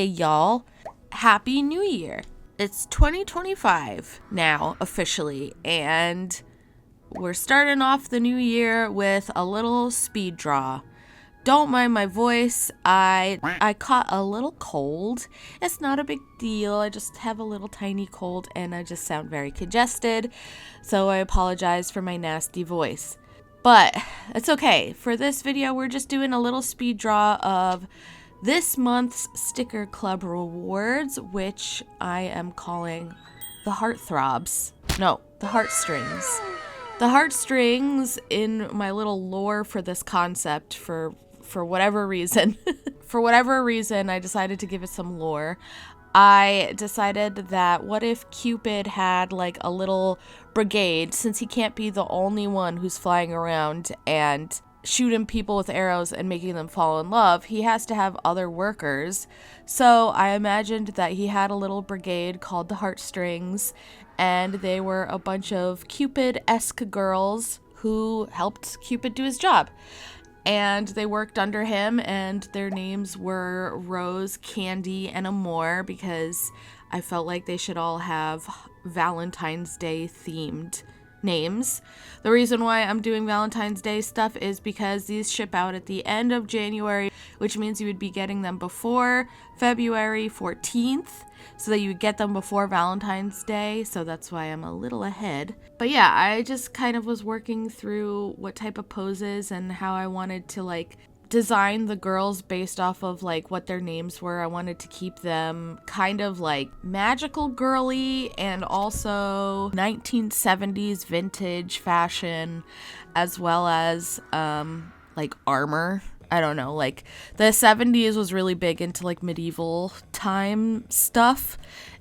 y'all. Happy New Year. It's 2025 now, officially, and we're starting off the new year with a little speed draw. Don't mind my voice. I caught a little cold. It's not a big deal. I just have a little tiny cold and I just sound very congested. So I apologize for my nasty voice. But it's okay. For this video, we're just doing a little speed draw of this month's Sticker Club rewards, which I am calling the Heartthrobs. No, the Heartstrings. The Heartstrings, in my little lore for this concept, for whatever reason, I decided to give it some lore. I decided that what if Cupid had like a little brigade, since he can't be the only one who's flying around and shooting people with arrows and making them fall in love, he has to have other workers. So I imagined that he had a little brigade called the Heartstrings, and they were a bunch of Cupid-esque girls who helped Cupid do his job. And they worked under him, and their names were Rose, Candy, and Amore, because I felt like they should all have Valentine's Day themed names. The reason why I'm doing Valentine's Day stuff is because these ship out at the end of January, which means you would be getting them before February 14th, so that you would get them before Valentine's Day. So that's why I'm a little ahead. But yeah, I just kind of was working through what type of poses and how I wanted to like design the girls based off of like what their names were. I wanted to keep them kind of like magical girly and also 1970s vintage fashion, as well as like armor. I don't know, like the 70s was really big into like medieval time stuff,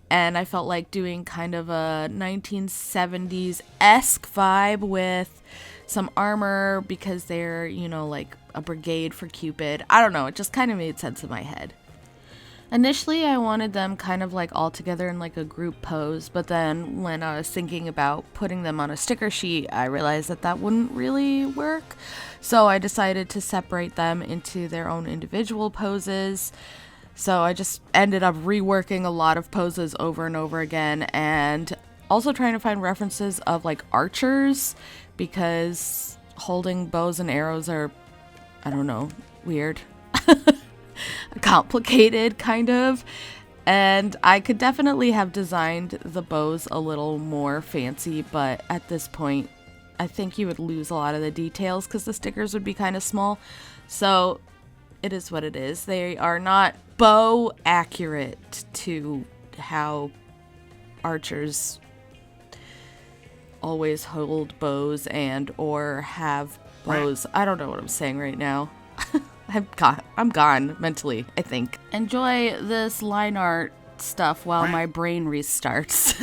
and I felt like doing kind of a 1970s-esque vibe with some armor because they're, you know, like a brigade for Cupid. I don't know, it just kind of made sense in my head. Initially, I wanted them kind of like all together in like a group pose, but then when I was thinking about putting them on a sticker sheet, I realized that that wouldn't really work. So I decided to separate them into their own individual poses. So I just ended up reworking a lot of poses over and over again, and also trying to find references of like archers, because holding bows and arrows are, I don't know, weird. Complicated, kind of. And I could definitely have designed the bows a little more fancy, but at this point, I think you would lose a lot of the details because the stickers would be kind of small. So it is what it is. They are not bow accurate to how archers always hold bows and or have bows. I don't know what I'm saying right now. I'm gone mentally, I think. Enjoy this line art stuff while my brain restarts.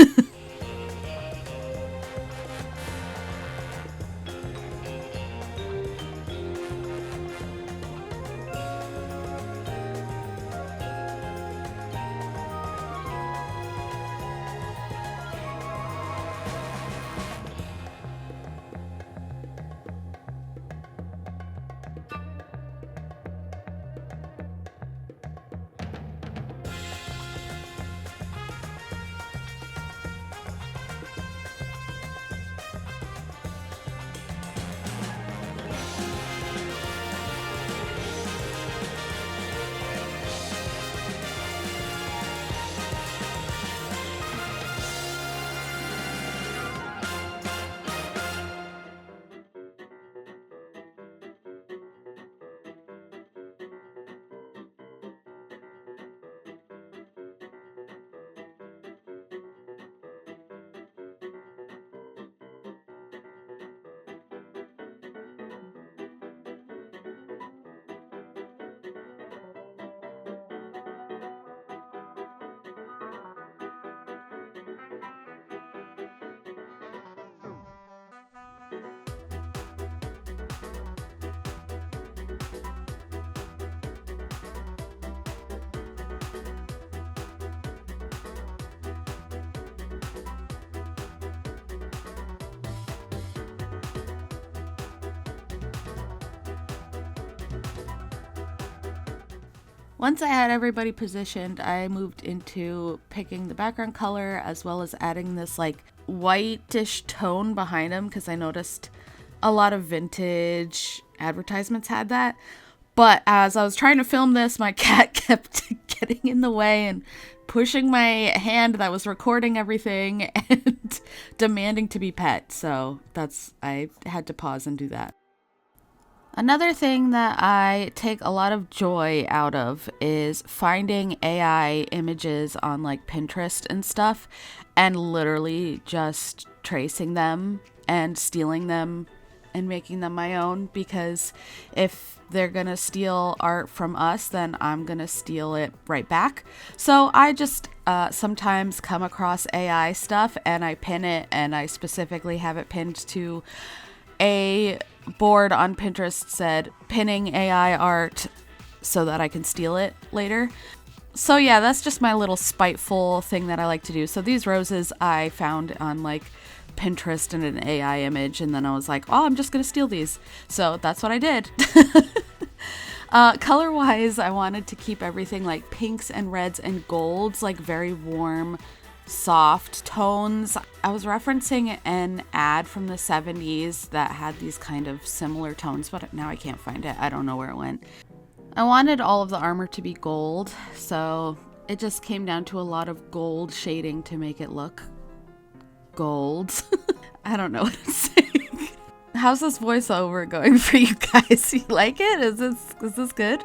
Once I had everybody positioned, I moved into picking the background color as well as adding this like whitish tone behind them because I noticed a lot of vintage advertisements had that. But as I was trying to film this, my cat kept getting in the way and pushing my hand that was recording everything and demanding to be pet. So I had to pause and do that. Another thing that I take a lot of joy out of is finding AI images on like Pinterest and stuff and literally just tracing them and stealing them and making them my own, because if they're gonna steal art from us, then I'm gonna steal it right back. So I just sometimes come across AI stuff and I pin it, and I specifically have it pinned to a board on Pinterest said pinning AI art so that I can steal it later. So yeah, that's just my little spiteful thing that I like to do. So these roses I found on like Pinterest in an AI image, and then I was like, oh, I'm just gonna steal these. So that's what I did. Color wise, I wanted to keep everything like pinks and reds and golds, like very warm, soft tones. I was referencing an ad from the 70s that had these kind of similar tones, but now I can't find it. I don't know where it went. I wanted all of the armor to be gold, so it just came down to a lot of gold shading to make it look gold. I don't know what I'm saying. How's this voiceover going for you guys? You like it? Is this good?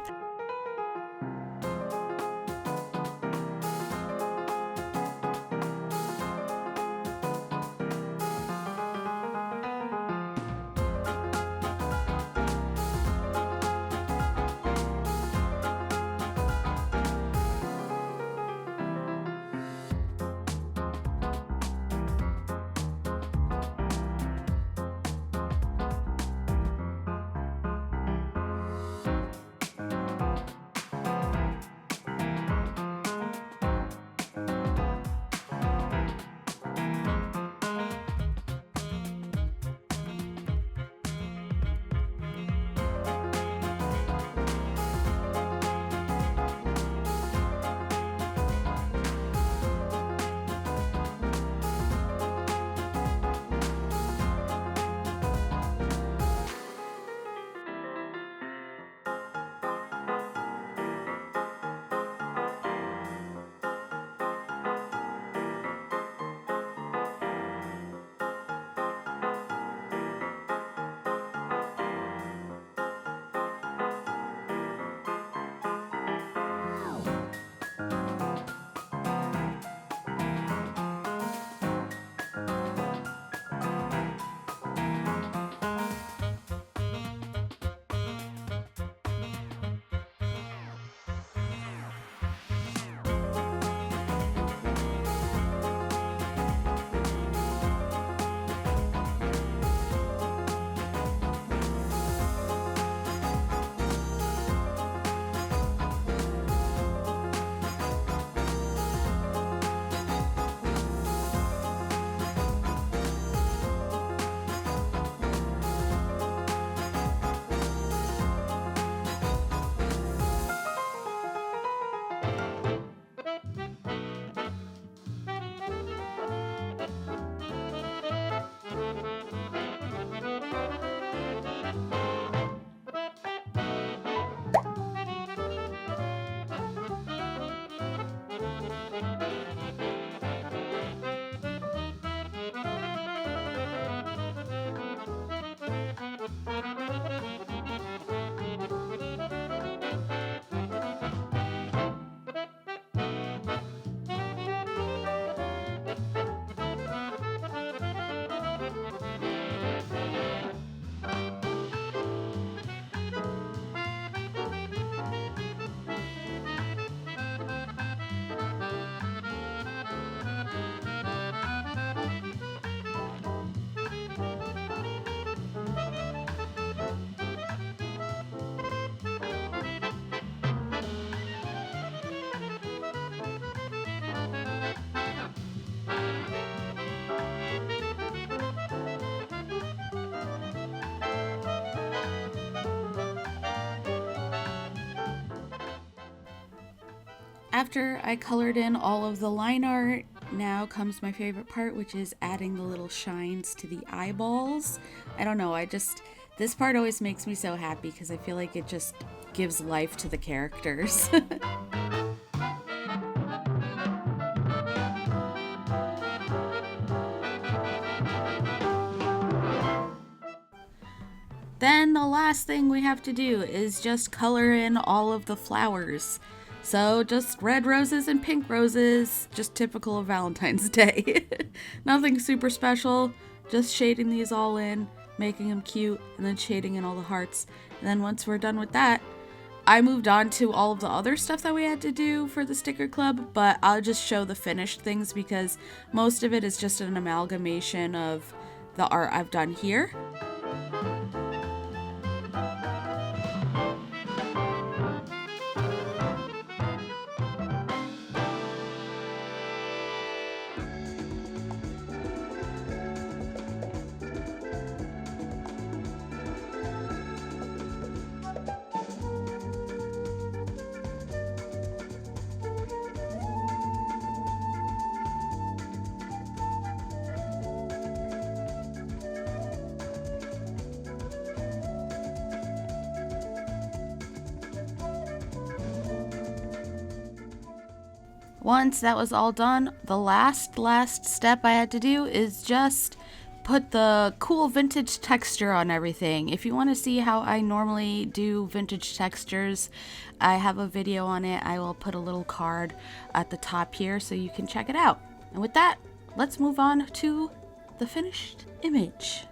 After I colored in all of the line art, now comes my favorite part, which is adding the little shines to the eyeballs. I don't know, this part always makes me so happy because I feel like it just gives life to the characters. Then the last thing we have to do is just color in all of the flowers. So just red roses and pink roses, just typical of Valentine's Day. Nothing super special, just shading these all in, making them cute, and then shading in all the hearts. And then once we're done with that, I moved on to all of the other stuff that we had to do for the sticker club, but I'll just show the finished things because most of it is just an amalgamation of the art I've done here. Once that was all done, the last step I had to do is just put the cool vintage texture on everything. If you want to see how I normally do vintage textures, I have a video on it. I will put a little card at the top here so you can check it out. And with that, let's move on to the finished image.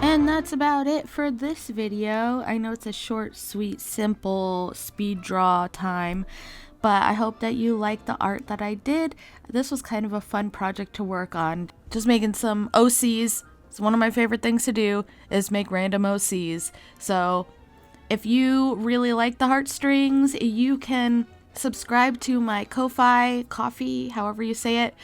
And that's about it for this video. I know it's a short, sweet, simple speed draw time, but I hope that you like the art that I did. This was kind of a fun project to work on. Just making some OCs. It's one of my favorite things to do is make random OCs. So if you really like the Heartstrings, you can subscribe to my Ko-Fi, coffee, however you say it.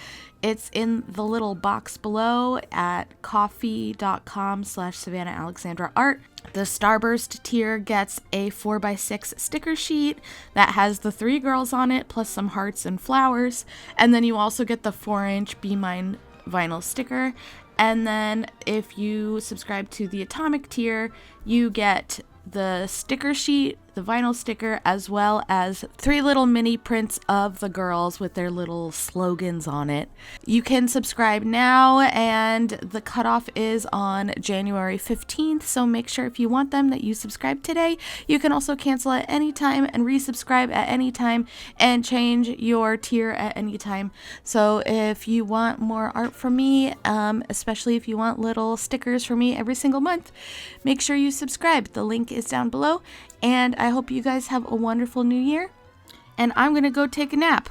It's in the little box below at ko-fi.com/SavannahAlexandraArt. The Starburst tier gets a 4x6 sticker sheet that has the 3 girls on it, plus some hearts and flowers. And then you also get the 4-inch Be Mine vinyl sticker. And then if you subscribe to the Atomic tier, you get the sticker sheet, the vinyl sticker, as well as 3 little mini prints of the girls with their little slogans on it. You can subscribe now, and the cutoff is on January 15th, so make sure if you want them that you subscribe today. You can also cancel at any time and resubscribe at any time and change your tier at any time. So if you want more art from me, especially if you want little stickers from me every single month, make sure you subscribe. The link is down below. And I hope you guys have a wonderful new year. And I'm going to go take a nap.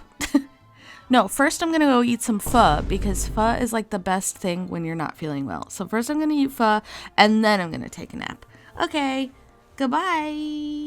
No, first I'm going to go eat some pho because pho is like the best thing when you're not feeling well. So first I'm going to eat pho and then I'm going to take a nap. Okay, goodbye.